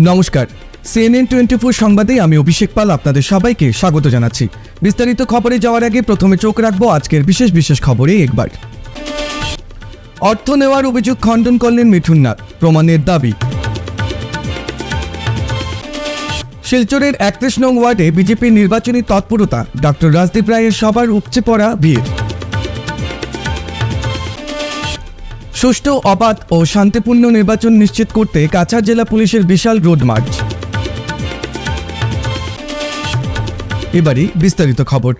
নমস্কার, CNN 24 সংবাদে আমি অভিষেক পাল আপনাদের সবাইকে স্বাগত জানাচ্ছি। বিস্তারিত খবরে যাওয়ার আগে প্রথমে চোখ রাখবো আজকের বিশেষ খবরে একবার। অর্থ নেওয়ার অভিযোগ খণ্ডন করলেন মিঠুন নাথ, প্রমাণের দাবি। শিলচরের 31 নং ওয়ার্ডে বিজেপির নির্বাচনী তৎপরতা, ডক্টর রাজদীপ রায়ের সবার উপচে পড়া ভিড়। সুষ্ঠু, অবাধ ও শান্তিপূর্ণ নির্বাচন নিশ্চিত করতে কাছাড় জেলা পুলিশের বিশাল রোড মার্চ। এবারই বিস্তারিত খবর।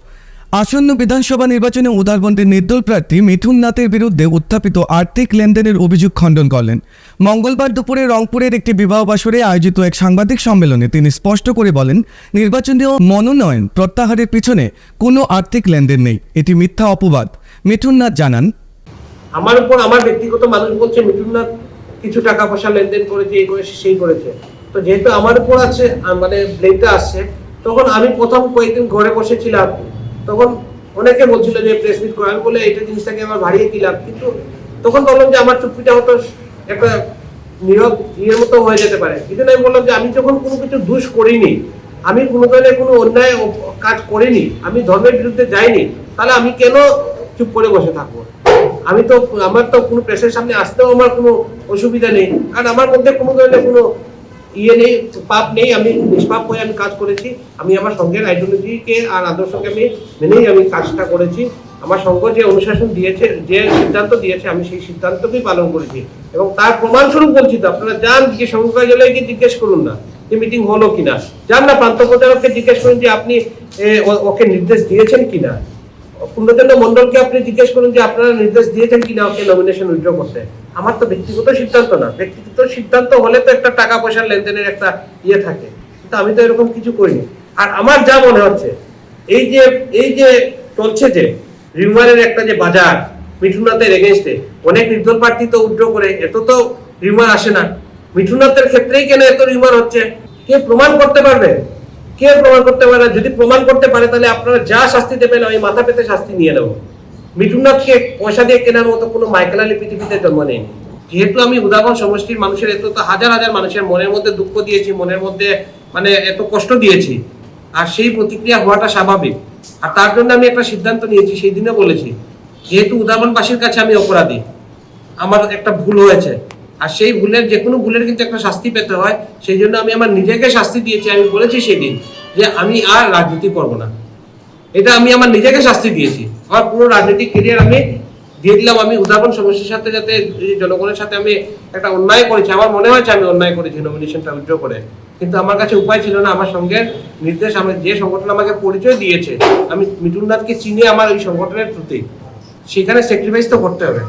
আসন্ন বিধানসভা নির্বাচনে উদারবন্দের নির্দল প্রার্থী মিঠুন নাথের বিরুদ্ধে উত্থাপিত আর্থিক লেনদেনের অভিযোগ খণ্ডন করলেন। মঙ্গলবার দুপুরে রংপুরের একটি বিবাহ বাসরে আয়োজিত এক সাংবাদিক সম্মেলনে তিনি স্পষ্ট করে বলেন, নির্বাচনীয় মনোনয়ন প্রত্যাহারের পিছনে কোনো আর্থিক লেনদেন নেই, এটি মিথ্যা অপবাদ। মিঠুন নাথ জানান, আমার উপর আমার ব্যক্তিগত মানুষ বলছে মিঠুন নাথ কিছু টাকা পয়সা লেনদেন করেছে, এই করেছে সেই করেছে। তো যেহেতু আমার উপর আছে মানে ব্লেমটা আসছে, তখন আমি প্রথম কয়েকদিন ঘরে বসেছিলাম, তখন অনেকে বলছিল যে প্রেস মিট করার বলে এটা জিনিসটাকে আমার বাড়িয়ে দিলাম। কিন্তু তখন বললাম যে আমার চুক্তিটা হয়তো একটা নীরব ইয়ের মতো হয়ে যেতে পারে। কিন্তু আমি বললাম যে আমি যখন কোনো কিছু দোষ করিনি, আমি কোনো ধরনের কোনো অন্যায় কাজ করিনি, আমি ধর্মের বিরুদ্ধে যাইনি, তাহলে আমি কেন চুপ করে বসে থাকবো? আমার তো কোনো প্রেসের সামনে আসতেও আমার কোনো অসুবিধা নেই, কারণ আমার মধ্যে কোনো ধরনের কোনো ইয়ে নেই, পাপ নেই, আমি নিষ্পাপ হয়ে আমি কাজ করেছি। আমি আমার সঙ্গের আইডিওলজিকে আর আদর্শকে আমি মেনেই আমি কাজটা করেছি। আমার সঙ্গ যে অনুশাসন দিয়েছে, যে সিদ্ধান্ত দিয়েছে, আমি সেই সিদ্ধান্তকেই পালন করেছি এবং তার প্রমাণস্বরূপ বলছি। তো আপনারা যান গিয়ে সঙ্গ কার্যালয়ে গিয়ে জিজ্ঞেস করুন না যে মিটিং হলো কিনা, যান না প্রান্ত প্রচারককে জিজ্ঞেস করুন যে আপনি ওকে নির্দেশ দিয়েছেন কিনা, পূর্ণচন্দ্র মন্ডলকে আপনি জিজ্ঞেস করুন যে আপনারা নির্দেশ দিয়েছেন কিনা ওকে নমিনেশন উইথড্র করতে। আমার তো ব্যক্তিগত সিদ্ধান্ত না, ব্যক্তিগত সিদ্ধান্ত হলে তো একটা টাকা পয়সার লেনদেনের একটা ইয়ে থাকে, কিন্তু আমি তো এরকম কিছু করিনি। আর আমার যা মনে হচ্ছে, এই যে চলছে যে রিউমারের একটা যে বাজার মিঠুন নাথের এগেইনস্টে, অনেক নির্দল প্রার্থী তো উইথড্র করে, এত তো রিউমার আসে না। মিঠুন নাথের ক্ষেত্রেই কেন এত রিউমার হচ্ছে? কে প্রমাণ করতে পারবে? কে প্রমাণ করতে পারে? যদি প্রমাণ করতে পারে তাহলে আপনারা যা শাস্তি দেবেন আমি মাথা পেতে শাস্তি নিয়ে নেব। মিঠুন নাথকে পয়সা দিয়ে কেনার মতো কোনো মাইকেল আলী পৃথিবীতে জন্ম নেয়নি। যেহেতু আমি উদাহরণ সমষ্টির মানুষের এত তো হাজার হাজার মানুষের মনের মধ্যে দুঃখ দিয়েছি, মনের মধ্যে মানে এত কষ্ট দিয়েছি, আর সেই প্রতিক্রিয়া হওয়াটা স্বাভাবিক। আর তার জন্য আমি একটা সিদ্ধান্ত নিয়েছি, সেই দিনে বলেছি, যেহেতু উদাহরণবাসীর কাছে আমি অপরাধী, আমার একটা ভুল হয়েছে, আর সেই ভুলের যে কোনো ভুলের কিন্তু একটা শাস্তি পেতে হয়। সেই জন্য আমি আমার নিজেকে শাস্তি দিয়েছি। আমি বলেছি সেদিন যে আমি আর রাজনীতি করব না, এটা আমি আমার নিজেকে শাস্তি দিয়েছি। আমার পুরো রাজনৈতিক ক্যারিয়ার আমি দিয়ে দিলাম। আমি উদাহরণ সমস্যার সাথে যাতে জনগণের সাথে আমি একটা অন্যায় করেছি, আমার মনে হয়েছে আমি অন্যায় করেছি নমিনেশনটা উইথড্র করে, কিন্তু আমার কাছে উপায় ছিল না। আমার সঙ্গে নির্দেশ, আমি যে সংগঠন আমাকে পরিচয় দিয়েছে, আমি মিঠুন নাথকে চিনি আমার ওই সংগঠনের প্রতি, সেখানে স্যাক্রিফাইস তো করতে হবে,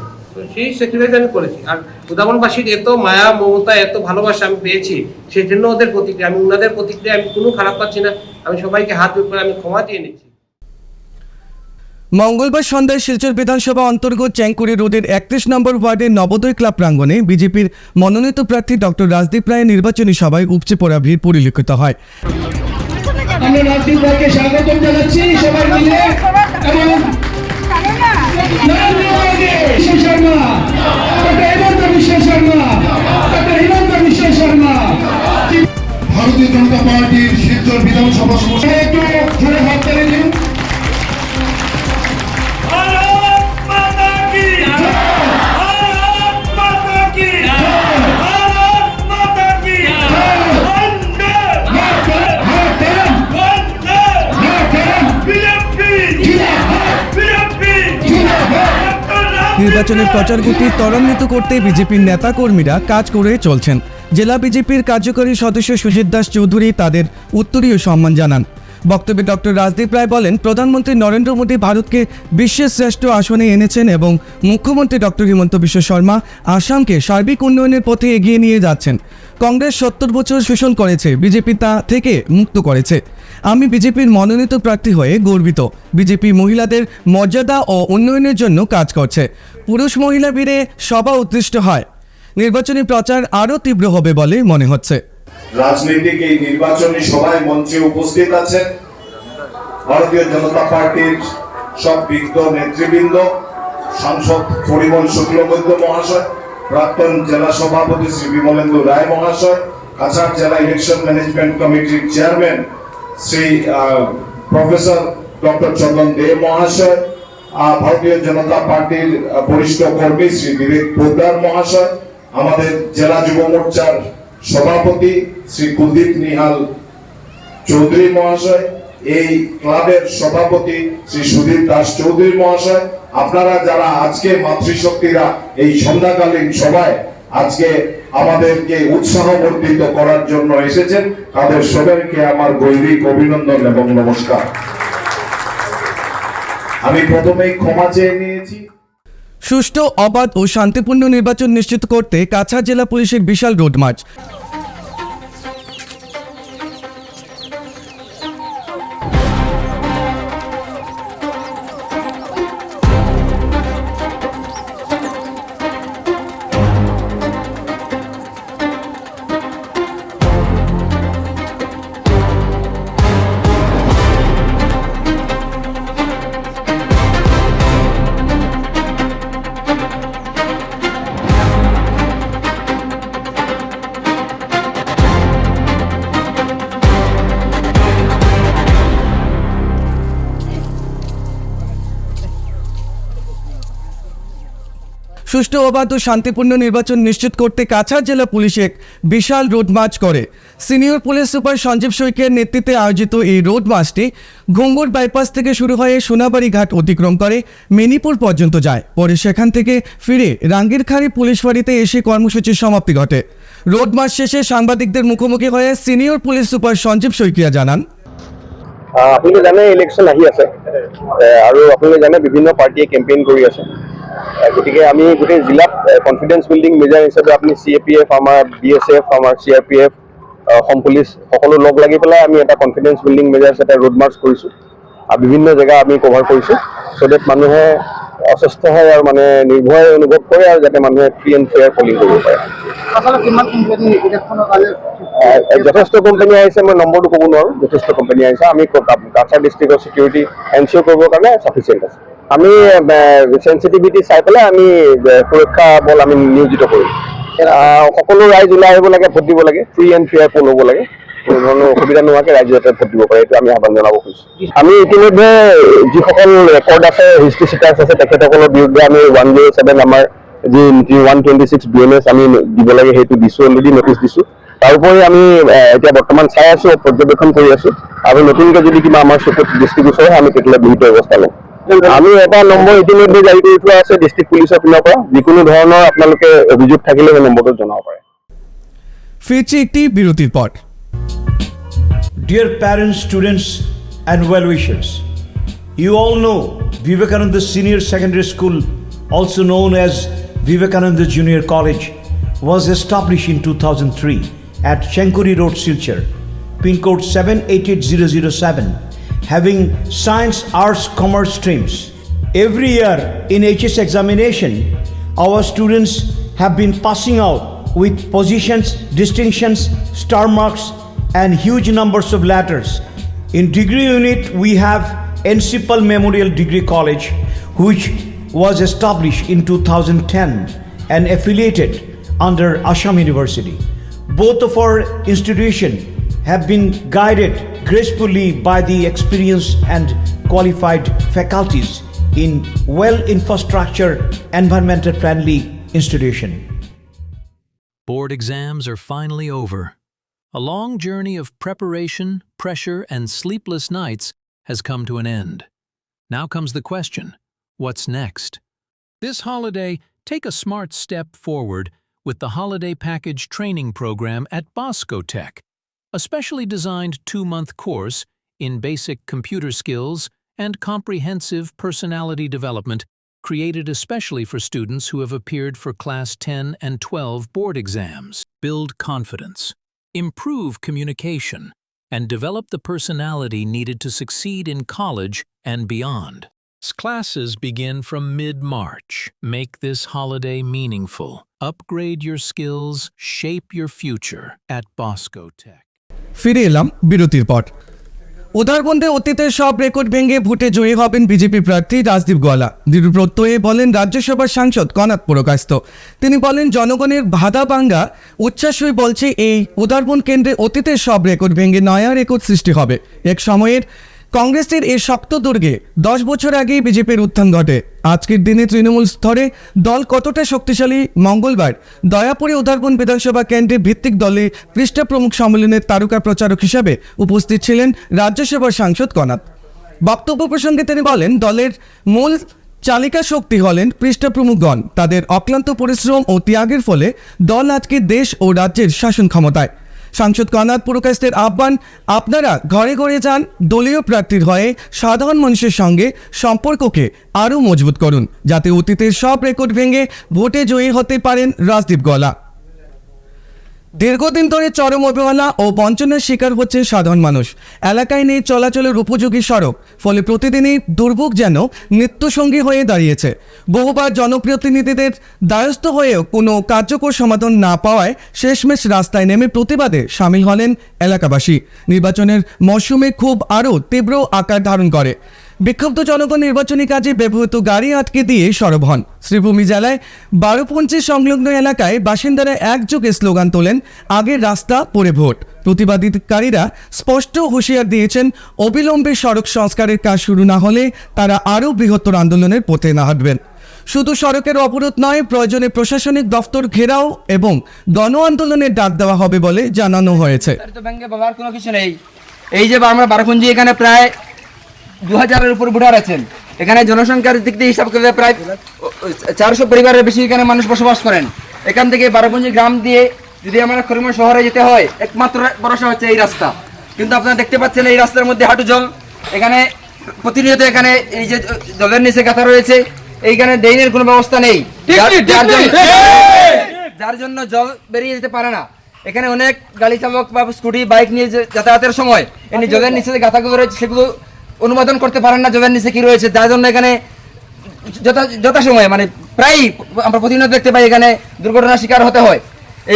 সেই স্যাক্রিফাইস আমি করেছি। আর উদাহরণবাসীর এত মায়া, মমতা, এত ভালোবাসা আমি পেয়েছি, সেই জন্য ওদের প্রতিক্রিয়া, আমি ওনাদের প্রতিক্রিয়া আমি কোনো খারাপ পাচ্ছি না। আমি সবাইকে হাত জোড় করে আমি ক্ষমা চেয়ে নিচ্ছি। মঙ্গলবার সন্ধ্যায় শিলচর বিধানসভা অন্তর্গত চ্যাংকুড়ি রোডের 31 নম্বর ওয়ার্ডের নবোদয় ক্লাব প্রাঙ্গণে বিজেপির মনোনীত প্রার্থী ডক্টর রাজদীপ রায়ের নির্বাচনী সভায় উপচে পড়া ভিড় পরিলক্ষিত হয়। আমরা রাজদীপ রায়কে স্বাগতম জানাচ্ছি সবাই মিলে, এবং ভারতীয় জনতা পার্টির শিলচর বিধানসভা সমষ্টি একটু জোরে হাত তালি দিন। নির্বাচনের প্রচার গতি ত্বরান্বিত করতে বিজেপির নেতাকর্মীরা কাজ করে চলছেন। জেলা বিজেপির কার্যকরী সদস্য সুজিত দাস চৌধুরী তাদের উত্তরীয় সম্মান জানান। বক্তব্যে ডক্টর রাজদীপ রায় বলেন, প্রধানমন্ত্রী নরেন্দ্র মোদী ভারতকে বিশ্বের শ্রেষ্ঠ আসনে এনেছেন এবং মুখ্যমন্ত্রী ডক্টর হিমন্ত বিশ্ব শর্মা আসামকে সার্বিক উন্নয়নের পথে এগিয়ে নিয়ে যাচ্ছেন। কংগ্রেস 70 বছর শোষণ করেছে, বিজেপি তা থেকে মুক্ত করেছে। আমি বিজেপির মনোনীত প্রার্থী হয়ে গর্বিত। বিজেপি মহিলাদের মর্যাদা ও উন্নয়নের জন্য কাজ করছে। পুরুষ মহিলা ভিড়ে সভা উৎকৃষ্ট হয়। নির্বাচনী প্রচার আরও তীব্র হবে বলে মনে হচ্ছে। রাজনৈতিক এই নির্বাচনী সভায় মঞ্চে উপস্থিত আছেন ভারতীয় জনতা পার্টির সব বিজ্ঞ নেতৃবৃন্দ, সাংসদ পরিমল শুক্লবৈদ্য মহাশয়, প্রাক্তন জেলা সভাপতি শ্রী বিমলেন্দু রায় মহাশয়, কাছাড় জেলা ইলেকশন ম্যানেজমেন্ট কমিটির চেয়ারম্যান শ্রী প্রফেসর ডক্টর চন্দন দে মহাশয়, ভারতীয় জনতা পার্টির বরিষ্ঠ কর্মী শ্রী বিবেক পোদ্দার মহাশয়, আমাদের জেলা যুব মোর্চার সভাপতি শ্রী কুলদীপ নিহাল চৌধুরী মহাশয়, এই ক্লাবের সভাপতি শ্রী সুদীপ দাস চৌধুরী মহাশয়, আপনারা যারা আজকে মাতৃশক্তিরা এই সন্ধ্যাকালীন সভায় আজকে আমাদেরকে উৎসাহবর্ধিত করার জন্য এসেছেন, তাদের সবাইকে আমার গৈরিক অভিনন্দন এবং নমস্কার। আমি প্রথমেই ক্ষমা চেয়ে নিয়েছি। সুষ্ঠু, অবাধ ও শান্তিপূর্ণ নির্বাচন নিশ্চিত করতে কাছাড় জেলা পুলিশের বিশাল রোড মার্চ। সুষ্ঠু, অবাধ ও শান্তিপূর্ণ নির্বাচন নিশ্চিত করতে কাছাড় জেলা পুলিশ এক বিশাল রোড মার্চ করে। সিনিয়র পুলিশ সুপার সঞ্জীব শইকের নেতৃত্বে আয়োজিত এই রোড মার্চটি ঘুঙ্গুর বাইপাস থেকে শুরু হয়ে সোনাবাড়ি ঘাট অতিক্রম করে মেনিপুর পর্যন্ত যায়। পরে সেখান থেকে ফিরে রাঙ্গিরখাড়ি পুলিশ ফাঁড়িতে এসে কর্মসূচির সমাপ্তি ঘটে। রোড মার্চ শেষে সাংবাদিকদের মুখোমুখি হয়ে senior police super Sanjib Saikia জানান, আপুনি জানে ইলেকশ্যন আহি আছে আৰু আপুনি জানে বিভিন্ন পাৰ্টিয়ে কেম্পেইন কৰি আছে, গতিকে আমি গোটেই জিলাত কনফিডেন্স বিল্ডিং মেজাৰ হিচাপে আপুনি CAPF, আমাৰ BSF, আমাৰ CRPF, অসম পুলিচ সকলো লগ লাগি পেলাই আমি এটা কনফিডেন্স বিল্ডিং মেজাৰ্ছ এটা ৰোড মাৰ্চ কৰিছোঁ আৰু বিভিন্ন জেগা আমি কভাৰ কৰিছোঁ, চ' ডেট মানুহে অসুস্থ হয় আৰু মানে নিৰ্ভয় অনুভৱ কৰে আৰু যাতে মানুহে ফ্ৰী এণ্ড ফেয়াৰ পলিং কৰিব পাৰে। যথেষ্ট কোম্পানী আহিছে, মই নম্বৰটো ক'ব নোৱাৰোঁ, যথেষ্ট কোম্পানী আহিছে। আমি কাছাৰ ডিষ্ট্ৰিক্টৰ চিকিউৰিটি এনচিঅ'ৰ কৰিবৰ কাৰণে চাফিচিয়েণ্ট আছে। আমি চেঞ্চিটিভিটি চাই পেলাই আমি সুৰক্ষা বল আমি নিয়োজিত কৰিম। সকলো ৰাইজ ওলাই আহিব লাগে, ভোট দিব লাগে, ফ্ৰী এণ্ড ফেয়াৰ পল হ'ব লাগে, কোনো ধৰণৰ অসুবিধা নোহোৱাকৈ ৰাইজে যাতে ভোট দিব পাৰে, এইটো আমি আহ্বান জনাব খুজিছোঁ। আমি ইতিমধ্যে যিসকল ৰেকৰ্ড আছে, হিষ্ট্ৰী চিটাৰ্ছ আছে, তেখেতসকলৰ বিৰুদ্ধে আমি 107 আমাৰ যি 126 BNS আমি দিব লাগে সেইটো দিছোঁ, অলৰেডি নটিচ দিছোঁ। তাৰোপৰি আমি এতিয়া বৰ্তমান চাই আছোঁ, পৰ্যবেক্ষণ কৰি আছোঁ, আৰু নতুনকৈ যদি কিবা আমাৰ চকুত দৃষ্টিগোচৰ হয় আমি তেতিয়াহ'লে বিহিত ব্যৱস্থা ল'ম। আমি এটা নম্বৰ ইতিমধ্যে জাৰি কৰি থোৱা আছে ডিষ্ট্ৰিক্ট পুলিচৰ পিনৰ পৰা, যিকোনো ধৰণৰ আপোনালোকে অভিযোগ থাকিলে সেই নম্বৰটোত জনাব পাৰে। ফিরছি একটি বিরতির পর। Dear parents, students and well-wishers, you all know Vivekananda Senior Secondary School, also known as Vivekananda Junior College, was established in 2003 at Chenkuri Road, Silchar, pin code 788007, having science, arts, commerce streams. Every year in HS examination, our students have been passing out with positions, distinctions, star marks and huge numbers of letters. In degree unit, we have Encipal Memorial Degree College, which was established in 2010 and affiliated under Assam University. Both of our institutions have been guided gracefully by the experienced and qualified faculties in well-infrastructure, environmental-friendly institution. Board exams are finally over. A long journey of preparation, pressure, and sleepless nights has come to an end. Now comes the question, what's next? This holiday, take a smart step forward with the Holiday Package Training Program at Bosco Tech, a specially designed 2-month course in basic computer skills and comprehensive personality development created especially for students who have appeared for Class 10 and 12 board exams. Build confidence, improve communication, and develop the personality needed to succeed in college and beyond. Classes begin from mid-March. Make this holiday meaningful. Upgrade your skills, shape your future at Bosco Tech. ফিরে এলাম বিরতির পর। উদারবন্দে অতীতের সব record ভেঙে ভোটে জয়ী হবেন BJP প্রার্থী রাজদীপ গোয়ালা দৃঢ় প্রত্যয়ে বলেন রাজ্যসভার সাংসদ কনাথ পুরকায়স্থ। তিনি বলেন জনগণের ভাদা ভাঙ্গা উচ্ছ্বাসই বলছে এই উদারবন্দ কেন্দ্রে অতীতের সব রেকর্ড ভেঙে নয়া রেকর্ড সৃষ্টি হবে। এক সময়ের কংগ্রেসের এই শক্ত দুর্গে 10 বছর আগেই বিজেপির উত্থান ঘটে। আজকের দিনে তৃণমূল স্তরে দল কতটা শক্তিশালী মঙ্গলবার দয়াপুরে উদারবন্দ বিধানসভা কেন্দ্রে ভিত্তিক দলে পৃষ্ঠা প্রমুখ সম্মেলনের তারকা প্রচারক হিসাবে উপস্থিত ছিলেন রাজ্যসভার সাংসদ কনাথ। বক্তব্য প্রসঙ্গে তিনি বলেন দলের মূল চালিকা শক্তি হলেন পৃষ্ঠা প্রমুখগণ। তাদের অক্লান্ত পরিশ্রম ও ত্যাগের ফলে দল আজকে দেশ ও রাজ্যের শাসন ক্ষমতায়। সাংসদ কনাথ পুরকায়স্থের আহ্বান, আপনারা ঘরে ঘরে যান, দলীয় প্রার্থীর হয়ে সাধারণ মানুষের সঙ্গে সম্পর্ককে আরও মজবুত করুন, যাতে অতীতের সব রেকর্ড ভেঙে ভোটে জয়ী হতে পারেন রাজদীপ গোয়ালা। দীর্ঘদিন ধরে চরম অবহেলা ও বঞ্চনার শিকার হচ্ছে সাধারণ মানুষ। এলাকায় নেই চলাচলের উপযোগী সড়ক, ফলে প্রতিদিনই দুর্ভোগ যেন নিত্যসঙ্গী হয়ে দাঁড়িয়েছে। বহুবার জনপ্রতিনিধিদের দ্বারস্থ হয়েও কোনো কার্যকর সমাধান না পাওয়ায় শেষমেশ রাস্তায় নেমে প্রতিবাদে সামিল হলেন এলাকাবাসী। নির্বাচনের মরশুমে ক্ষোভ আরও তীব্র আকার ধারণ করে। বিক্ষুব্ধ জনগণ নির্বাচনী কাজে ব্যবহৃত গাড়ি আটকে দিয়ে সরব হন। শ্রীভূমি জেলায় 12পঞ্চি সংলগ্ন এলাকায় বাসিন্দারা একযোগে স্লোগান তোলেন, আগের রাস্তা পরে ভোট। প্রতিবাদীকারীরা স্পষ্ট হুঁশিয়ার দিয়েছেন, অবিলম্বে সড়ক সংস্কারের কাজ শুরু না হলে তারা আরও বৃহত্তর আন্দোলনের পথে না হাঁটবেন। শুধু সড়কের অবরোধ নয়, প্রয়োজনে প্রশাসনিক দফতর ঘেরাও এবং গণ আন্দোলনের ডাক দেওয়া হবে বলে জানানো হয়েছে। বাবার কোনো কিছু নেই। এই যে আমরা 12পঞ্জি এখানে প্রায় 2000-এর উপর ভোটার আছেন। এখানে জনসংখ্যার দিক দিয়ে হিসাব করলে প্রায় 400 পরিবারের বেশি এখানে মানুষ বসবাস করেন। এখান থেকে 12পঞ্জি গ্রাম দিয়ে যদি আমরা করিমগঞ্জ শহরে যেতে হয়, একমাত্র ভরসা হচ্ছে এই রাস্তা। কিন্তু আপনারা দেখতে পাচ্ছেন এই রাস্তার মধ্যে হাঁটু জল। এখানে প্রতিনিয়ত এখানে এই যে জলের নিচে গাঁথা রয়েছে, এইখানে ড্রেনের কোনো ব্যবস্থা নেই, যার জন্য জল বেরিয়ে যেতে পারে না। এখানে অনেক গাড়ি চালক বা স্কুটি বাইক নিয়ে যাতায়াতের সময় এমনি জলের নিচে যে গাঁথাগুলো রয়েছে সেগুলো অনুমোদন করতে পারেন না জলের নিচে কি রয়েছে, যার জন্য এখানে যথাসময়ে মানে প্রায়ই আমরা প্রতিনিয়ত দেখতে পাই এখানে দুর্ঘটনার শিকার হতে হয়।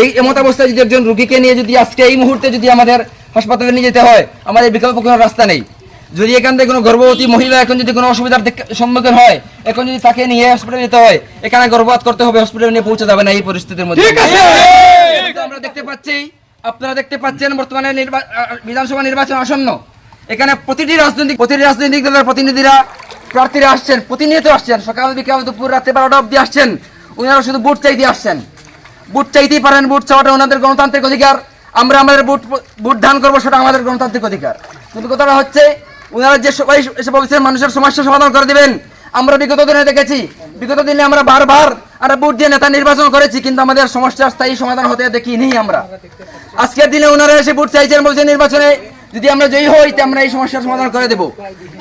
এই এমত অবস্থায় যদি একজন রুগীকে নিয়ে যদি আজকে এই মুহূর্তে যদি আমাদের হাসপাতালে নিয়ে যেতে হয়, আমাদের বিকল্প কোনো রাস্তা নেই। যদি এখান থেকে কোনো গর্ভবতী মহিলা এখন যদি কোনো অসুবিধার সম্মুখীন হয়, এখন যদি তাকে নিয়ে হসপিটালে যেতে হয়, এখানে গর্ভপাত করতে হবে, হসপিটালে নিয়ে পৌঁছে যাবে না এই পরিস্থিতির মধ্যে। আমরা দেখতে পাচ্ছি, আপনারা দেখতে পাচ্ছেন বর্তমানে বিধানসভা নির্বাচন আসন্ন। এখানে প্রতিটি রাজনৈতিক দলের প্রতিনিধিরা প্রার্থীরা আসছেন, প্রতিনিয়ত আসছেন, সকাল বিকাল দুপুর রাতে 12টা অবধি আসছেন। ওনারা শুধু ভোট চাইতে আসছেন। ভোট চাইতেই পারেন, ভোট চাওয়াটা ওনাদের গণতান্ত্রিক অধিকার। আমরা আমাদের ভোট দান করবো, সেটা আমাদের গণতান্ত্রিক অধিকার। কিন্তু কথাটা হচ্ছে ওনারা যে সবাই এসে বলছেন মানুষের সমস্যা সমাধান করে দিবেন। আমরা বিগত দিনে দেখেছি, বিগত দিনে আমরা বারবার ভোট দিয়ে নেতা নির্বাচন করেছি, কিন্তু আমাদের সমস্যার স্থায়ী সমাধান হতে দেখিনি আমরা। আজকের দিনে ওনারা এসে ভোট চাইছেন, বলছেন নির্বাচনে যদি আমরা জয়ী হই আমরা এই সমস্যার সমাধান করে দেব।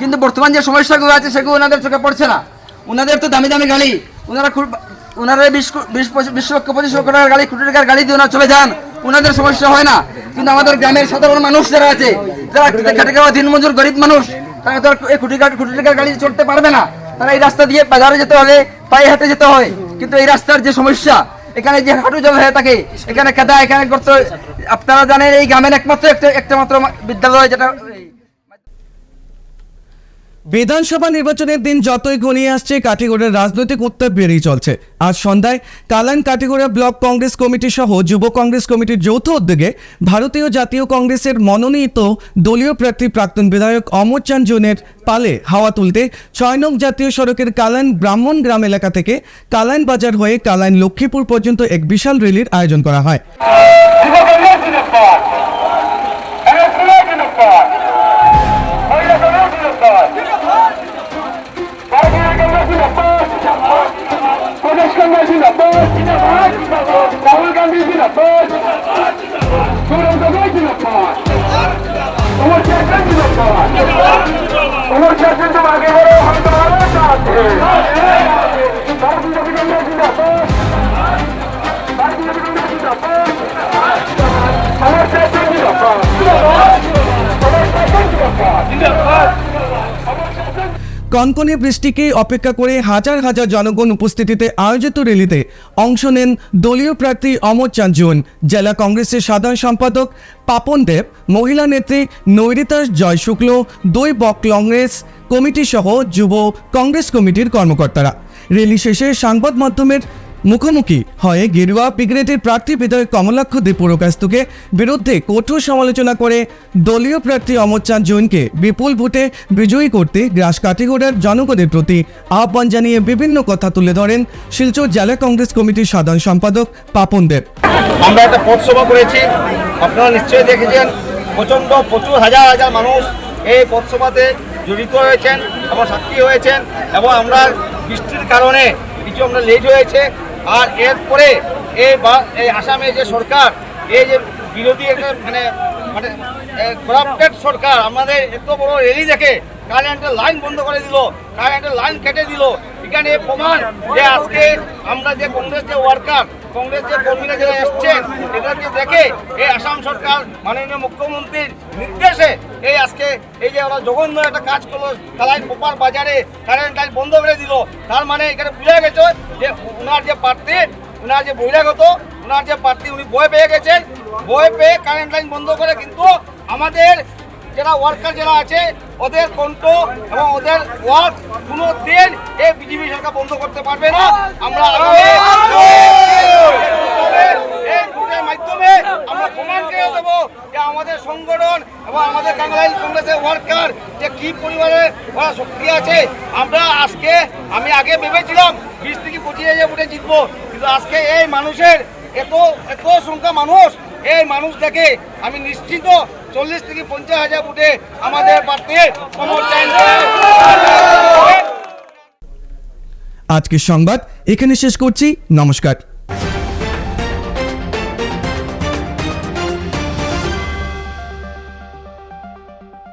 কিন্তু বর্তমান যে সমস্যাগুলো আছে সেগুলো ওনাদের চোখে পড়ছে না। ওনাদের তো দামি দামি গাড়ি, ওনারা 20 লক্ষ 25 লক্ষ টাকার গাড়ি, কোটি টাকার গাড়ি দিয়ে ওনারা চলে যান, ওনাদের সমস্যা হয় না। কিন্তু আমাদের গ্রামের সাধারণ মানুষ যারা আছে, যারা খেটে খাওয়া দিনমজুর গরিব মানুষ, তারা তো এই কোটি টাকার গাড়ি চলতে পারবে না। তারা এই রাস্তা দিয়ে বাজারে যেতে হবে, পায়ে হেঁটে যেতে হয়। কিন্তু এই রাস্তার যে সমস্যা, এখানে যে হাঁটু জল হয়ে থাকে, এখানে কাদা, এখানে করতে, আপনারা জানেন এই গ্রামের একটা মাত্র বিদ্যালয় যেটা। বিধানসভা নির্বাচনের দিন যতই ঘনিয়ে আসছে, কাটিগড়ার রাজনৈতিক উত্তাপ বেড়েই চলছে। আজ সন্ধ্যায় কালান কাটিগড়া ব্লক কংগ্রেস কমিটি সহ যুব কংগ্রেস কমিটির যৌথ উদ্যোগে ভারতীয় জাতীয় কংগ্রেসের মনোনীত দলীয় প্রার্থী প্রাক্তন বিধায়ক অমর চাঁদ জোনের পালে হাওয়া তুলতে 6 নং জাতীয় সড়কের কালান ব্রাহ্মণ গ্রাম এলাকা থেকে কালান বাজার হয়ে কালান লক্ষ্মীপুর পর্যন্ত এক বিশাল র্যালির আয়োজন করা হয়। কনকনে বৃষ্টিকে অপেক্ষা করে হাজার হাজার জনগণ উপস্থিতিতে আয়োজিত র্যালিতে অংশ নেন দলীয় প্রার্থী অমর চাঁদ জৈন, জেলা কংগ্রেসের সাধারণ সম্পাদক পাপন দেব, মহিলা নেত্রী নৈরিতা জয় শুক্ল, দুই ব্লক কংগ্রেস কমিটি সহ যুব কংগ্রেস কমিটির কর্মকর্তারা। র্যালি শেষে সংবাদ মাধ্যমের মুখোমুখি হয়ে গেরুয়া ব্রিগেডের প্রার্থী বিধায়ক কমলাক্ষ দে পুরকাস্তকে বিরুদ্ধে কঠোর সমালোচনা করে দলীয় প্রার্থী অমর চাঁদ জৈনকে বিপুল ভোটে বিজয়ী করতে গ্রাস কাটিগড়ার জনগণের প্রতি আহ্বান জানিয়ে বিভিন্ন কথা তুলে ধরেন শিলচর জেলা কংগ্রেস কমিটির সাধারণ সম্পাদক পাপন দেব। আমরা একটা পথসভা করেছি, আপনারা নিশ্চয়ই দেখেছেন। প্রচুর হাজার হাজার মানুষ এই পথসভাতে জড়িত হয়েছেন এবং সাক্ষী হয়েছেন, এবং আমরা বৃষ্টির কারণে কিছু আমরা লেট হয়েছে। আর এরপরে এই আসামে যে সরকার, এই যে বিরোধী মানে মানে করাপ্টেড সরকার, আমাদের এত বড় র্যালি দেখে কারেন্টের লাইন বন্ধ করে দিল, কারেন্টের লাইন কেটে দিল। এখানে প্রমাণ যে আজকে আমরা যে কংগ্রেস যে ওয়ার্কার, কংগ্রেস যে কর্মীরা যারা এসছেন, এদেরকে দেখে এই আসাম সরকার মাননীয় মুখ্যমন্ত্রীর নির্দেশে আজকে এই যে ওরা জঘন্য একটা কাজ করলো, কালাই পোপার বাজারে কারেন্ট লাইন বন্ধ করে দিল। তার মানে এখানে বোঝা গেছে যে ওনার যে প্রার্থী, ওনার যে বহিরাগত, ওনার যে প্রার্থী, উনি ভয় পেয়ে গেছেন। ভয় পেয়ে কারেন্ট লাইন বন্ধ করে, কিন্তু আমাদের যারা ওয়ার্কার যারা আছে ওদের কণ্ঠ এবং ওদের ওয়ার্ক কোনো দিন এই বিজেপি সরকার বন্ধ করতে পারবে না। আমরা এই ভোটের মাধ্যমে আমরা প্রমাণ করে দেবো যে আমাদের সংগঠন এবং আমাদের বাংলাদেশ কংগ্রেসের ওয়ার্কার যে কি পরিমাণে ওরা শক্তি আছে। আমরা আজকে, আমি আগে ভেবেছিলাম 20 থেকে 25,000 ভোটে জিতবো, কিন্তু আজকে এই মানুষের এত সংখ্যা মানুষ, এই মানুষ দেখে আমি নিশ্চিত 40 থেকে 50,000 ভোটে আমাদের প্রার্থী অমর চাঁদ। আজকের সংবাদ এখানে শেষ করছি। নমস্কার।